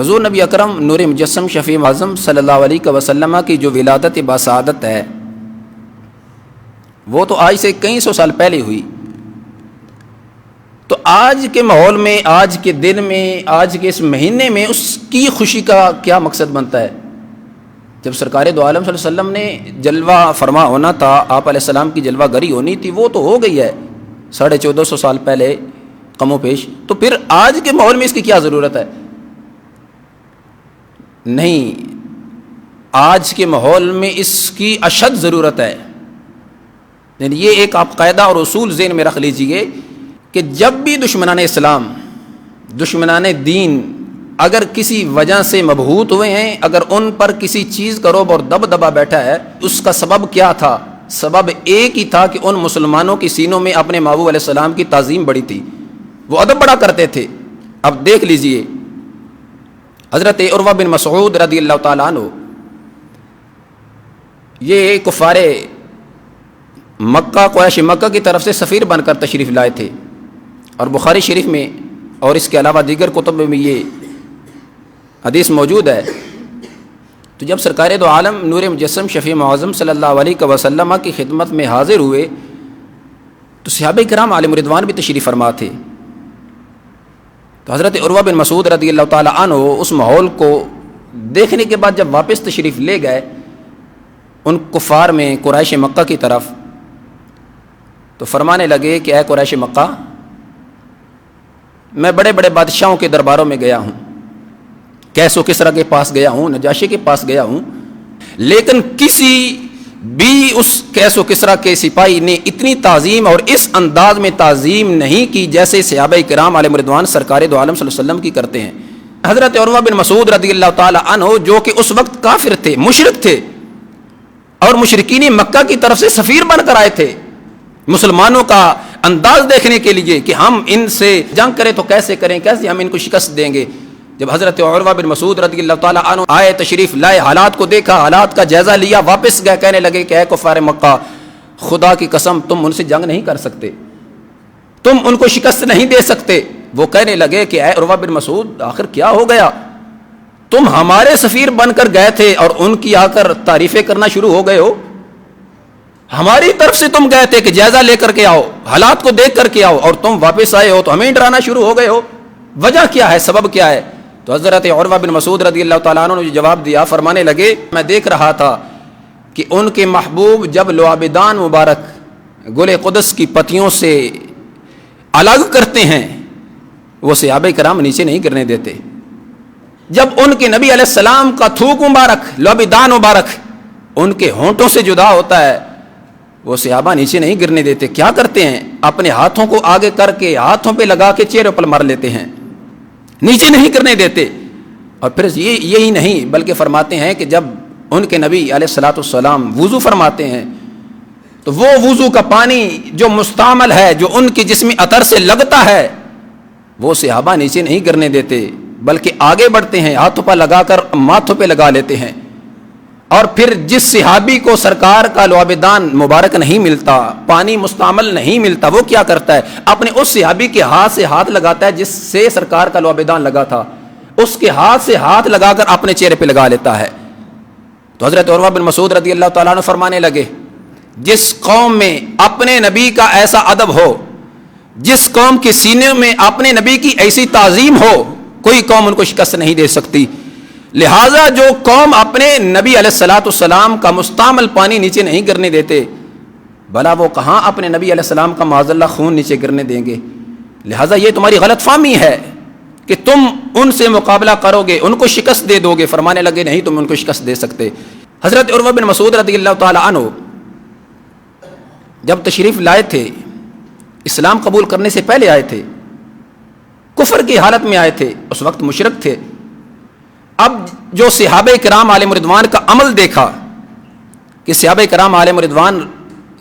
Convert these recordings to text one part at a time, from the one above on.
حضور نبی اکرم نور مجسم شفیع اعظم صلی اللہ علیہ وسلم کی جو ولادت باسعادت ہے وہ تو آج سے کئی سو سال پہلے ہوئی. تو آج کے ماحول میں، آج کے دن میں، آج کے اس مہینے میں اس کی خوشی کا کیا مقصد بنتا ہے؟ جب سرکار دو عالم صلی اللہ علیہ وسلم نے جلوہ فرما ہونا تھا، آپ علیہ السلام کی جلوہ گری ہونی تھی، وہ تو ہو گئی ہے 1450 سال پہلے کم و بیش. تو پھر آج کے ماحول میں اس کی کیا ضرورت ہے؟ نہیں، آج کے ماحول میں اس کی اشد ضرورت ہے. یعنی یہ ایک آپ قاعدہ اور اصول ذہن میں رکھ لیجئے کہ جب بھی دشمنان اسلام، دشمنان دین اگر کسی وجہ سے مبہوت ہوئے ہیں، اگر ان پر کسی چیز کا رعب اور دبدبا بیٹھا ہے، اس کا سبب کیا تھا؟ سبب ایک ہی تھا کہ ان مسلمانوں کی سینوں میں اپنے محبوب علیہ السلام کی تعظیم بڑی تھی، وہ ادب بڑا کرتے تھے. اب دیکھ لیجئے حضرت عروہ بن مسعود رضی اللہ تعالیٰ عنہ، یہ کفار مکہ، قریش مکہ کی طرف سے سفیر بن کر تشریف لائے تھے، اور بخاری شریف میں اور اس کے علاوہ دیگر کتب میں یہ حدیث موجود ہے. تو جب سرکار دو عالم نور مجسم شفیع اعظم صلی اللہ علیہ وسلم کی خدمت میں حاضر ہوئے تو صحابہ کرام علیہم رضوان بھی تشریف فرما تھے. تو حضرت عروہ بن مسعود رضی اللہ تعالیٰ عنہ اس ماحول کو دیکھنے کے بعد جب واپس تشریف لے گئے ان کفار میں، قریش مکہ کی طرف، تو فرمانے لگے کہ اے قریش مکہ، میں بڑے بڑے بادشاہوں کے درباروں میں گیا ہوں، کیس و کسریٰ کے پاس گیا ہوں، نجاشی کے پاس گیا ہوں، لیکن کسی بھی اس کیس و کسریٰ کے سپاہی نے اتنی تعظیم اور اس انداز میں تعظیم نہیں کی جیسے صحابہ کرام علیہم رضوان سرکار دو عالم صلی اللہ علیہ وسلم کی کرتے ہیں. حضرت عروہ بن مسعود رضی اللہ تعالی عنہ جو کہ اس وقت کافر تھے، مشرک تھے، اور مشرکین مکہ کی طرف سے سفیر بن کر آئے تھے مسلمانوں کا انداز دیکھنے کے لیے کہ ہم ان سے جنگ کریں تو کیسے کریں، کیسے ہم ان کو شکست دیں گے. جب حضرت عروہ بن مسعود رضی اللہ تعالیٰ عنہ آئے، تشریف لائے، حالات کو دیکھا، حالات کا جائزہ لیا، واپس گئے، کہنے لگے کہ اے کفار مکہ، خدا کی قسم تم ان سے جنگ نہیں کر سکتے، تم ان کو شکست نہیں دے سکتے. وہ کہنے لگے کہ اے عروہ بن مسعود، آخر کیا ہو گیا؟ تم ہمارے سفیر بن کر گئے تھے اور ان کی آ کر تعریفیں کرنا شروع ہو گئے ہو. ہماری طرف سے تم گئے تھے کہ جائزہ لے کر کے آؤ، حالات کو دیکھ کر کے آؤ، اور تم واپس آئے ہو تو ہمیں ڈرانا شروع ہو گئے ہو. وجہ کیا ہے؟ سبب کیا ہے؟ تو حضرت عروہ بن مسعود رضی اللہ تعالیٰ عنہ نے جواب دیا، فرمانے لگے میں دیکھ رہا تھا کہ ان کے محبوب جب لعابدان مبارک گل قدس کی پتیوں سے الگ کرتے ہیں، وہ صحابہ کرام نیچے نہیں گرنے دیتے. جب ان کے نبی علیہ السلام کا تھوک مبارک، لعابدان مبارک ان کے ہونٹوں سے جدا ہوتا ہے، وہ صحابہ نیچے نہیں گرنے دیتے. کیا کرتے ہیں؟ اپنے ہاتھوں کو آگے کر کے ہاتھوں پہ لگا کے چہرے پر مار لیتے ہیں، نیچے نہیں کرنے دیتے. اور پھر یہی نہیں بلکہ فرماتے ہیں کہ جب ان کے نبی علیہ الصلوۃ والسلام وضو فرماتے ہیں تو وہ وضو کا پانی جو مستعمل ہے، جو ان کے جسم عطر سے لگتا ہے، وہ صحابہ نیچے نہیں گرنے دیتے بلکہ آگے بڑھتے ہیں، ہاتھوں پر لگا کر ماتھوں پہ لگا لیتے ہیں. اور پھر جس صحابی کو سرکار کا لعابدان مبارک نہیں ملتا، پانی مستعمل نہیں ملتا، وہ کیا کرتا ہے؟ اپنے اس صحابی کے ہاتھ سے ہاتھ لگاتا ہے جس سے سرکار کا لعابدان لگا تھا، اس کے ہاتھ سے ہاتھ لگا کر اپنے چہرے پہ لگا لیتا ہے. تو حضرت عروہ بن مسعود رضی اللہ تعالیٰ عنہ فرمانے لگے جس قوم میں اپنے نبی کا ایسا ادب ہو، جس قوم کے سینے میں اپنے نبی کی ایسی تعظیم ہو، کوئی قوم ان کو شکست نہیں دے سکتی. لہٰذا جو قوم اپنے نبی علیہ الصلوۃ والسلام کا مستعمل پانی نیچے نہیں گرنے دیتے، بھلا وہ کہاں اپنے نبی علیہ السلام کا معاذ اللہ خون نیچے گرنے دیں گے؟ لہٰذا یہ تمہاری غلط فہمی ہے کہ تم ان سے مقابلہ کرو گے، ان کو شکست دے دو گے. فرمانے لگے نہیں، تم ان کو شکست دے سکتے. حضرت عروہ بن مسعود رضی اللہ تعالی عنہ جب تشریف لائے تھے، اسلام قبول کرنے سے پہلے آئے تھے، کفر کی حالت میں آئے تھے، اس وقت مشرک تھے. اب جو صحابہ کرام علیہم رضوان کا عمل دیکھا کہ صحابہ کرام علیہم رضوان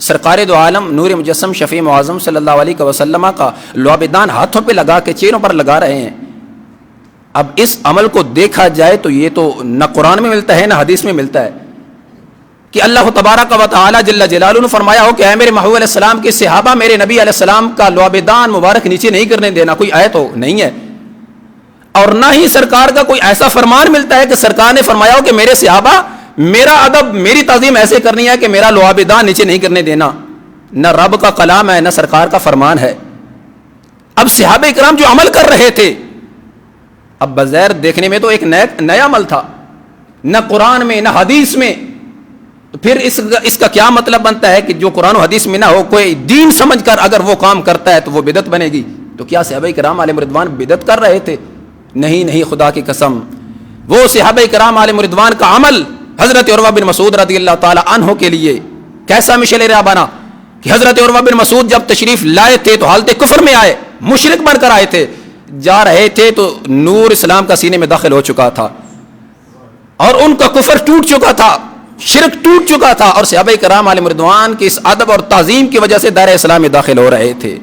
سرکار دو عالم نور مجسم شفیع اعظم صلی اللہ علیہ وسلم کا لعابدان ہاتھوں پہ لگا کے چہروں پر لگا رہے ہیں، اب اس عمل کو دیکھا جائے تو یہ تو نہ قرآن میں ملتا ہے نہ حدیث میں ملتا ہے کہ اللہ تبارک و تعالی جل جلالہ نے فرمایا ہو کہ اے میرے محبوب علیہ السلام کے صحابہ میرے نبی علیہ السلام کا لعابدان مبارک نیچے نہیں کرنے دینا. کوئی آیت ہو نہیں ہے. اور نہ ہی سرکار کا کوئی ایسا فرمان ملتا ہے کہ سرکار نے فرمایا ہو کہ میرے صحابہ میرا ادب میری تعظیم ایسے کرنی ہے کہ میرا لعاب داں نیچے نہیں کرنے دینا. نہ رب کا کلام ہے نہ سرکار کا فرمان ہے. اب صحابہ کرام جو عمل کر رہے تھے، اب بظاہر دیکھنے میں تو ایک نیا عمل تھا، نہ قرآن میں نہ حدیث میں، تو پھر اس کا کیا مطلب بنتا ہے کہ جو قرآن و حدیث میں نہ ہو، کوئی دین سمجھ کر اگر وہ کام کرتا ہے تو وہ بدعت بنے گی. تو کیا صحابہ کرام علیہ رضوان بدعت کر رہے تھے؟ نہیں، خدا کی قسم. وہ صحابہ کرام علیہ رضوان کا عمل حضرت عروہ بن مسعود رضی اللہ تعالی عنہ کے لیے کیسا مشعل راہ بنا کہ حضرت عروہ بن مسعود جب تشریف لائے تھے تو حالت کفر میں آئے، مشرک بن کر آئے تھے. جا رہے تھے تو نور اسلام کا سینے میں داخل ہو چکا تھا اور ان کا کفر ٹوٹ چکا تھا، شرک ٹوٹ چکا تھا، اور صحابہ کرام علیہ رضوان کی اس ادب اور تعظیم کی وجہ سے دائرہ اسلام میں داخل ہو رہے تھے.